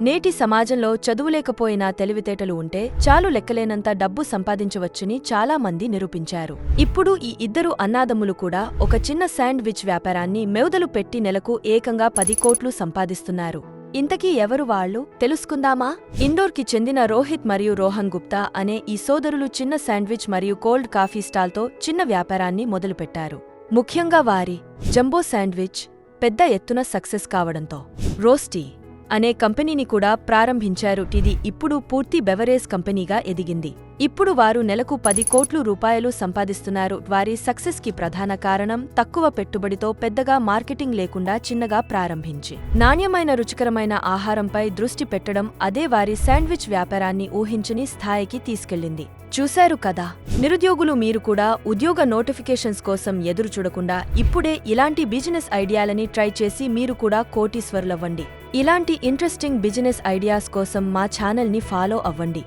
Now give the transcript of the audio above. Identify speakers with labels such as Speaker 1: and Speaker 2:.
Speaker 1: నేటి సమాజంలో చదువులేకపోయినా తెలివితేటలు ఉంటే చాలు లెక్కలేనంత డబ్బు సంపాదించవచ్చని చాలా మంది నిరూపించారు. ఇప్పుడు ఈ ఇద్దరు అన్నాదమ్ములు కూడా ఒక చిన్న శాండ్విచ్ వ్యాపారాన్ని మెవదలు పెట్టి నెలకు ఏకంగా 10 కోట్లు సంపాదిస్తున్నారు. ఇంతకీ ఎవరు వాళ్ళు తెలుసుకుందామా? ఇండోర్కి చెందిన రోహిత్ మరియు రోహన్ గుప్తా అనే ఈ సోదరులు చిన్న శాండ్విచ్ మరియు కోల్డ్ కాఫీ స్టాల్తో చిన్న వ్యాపారాన్ని మొదలుపెట్టారు. ముఖ్యంగా వారి జంబో శాండ్విచ్ పెద్ద ఎత్తున సక్సెస్ కావడంతో రోస్టీ అనే కంపెనీని కూడా ప్రారంభించారు. ఇది ఇప్పుడు పూర్తి బెవరేజ్ కంపెనీగా ఎదిగింది. ఇప్పుడు వారు నెలకు 10 కోట్లు రూపాయలు సంపాదిస్తున్నారు. వారి సక్సెస్ కి ప్రధాన కారణం తక్కువ పెట్టుబడితో పెద్దగా మార్కెటింగ్ లేకుండా చిన్నగా ప్రారంభించి నాణ్యమైన రుచికరమైన ఆహారంపై దృష్టి పెట్టడం అదే వారి శాండ్విచ్ వ్యాపారాన్ని ఊహించని స్థాయికి తీసుకెళ్లింది. చూశారు కదా, నిరుద్యోగులు మీరు కూడా ఉద్యోగ నోటిఫికేషన్స్ కోసం ఎదురు చూడకుండా ఇప్పుడే ఇలాంటి బిజినెస్ ఐడియాలని ట్రై చేసి మీరు కూడా కోటీశ్వరులవ్వండి. ఇలాంటి ఇంట్రెస్టింగ్ బిజినెస్ ఐడియాస్ కోసం మా ఛానల్ని ఫాలో అవ్వండి.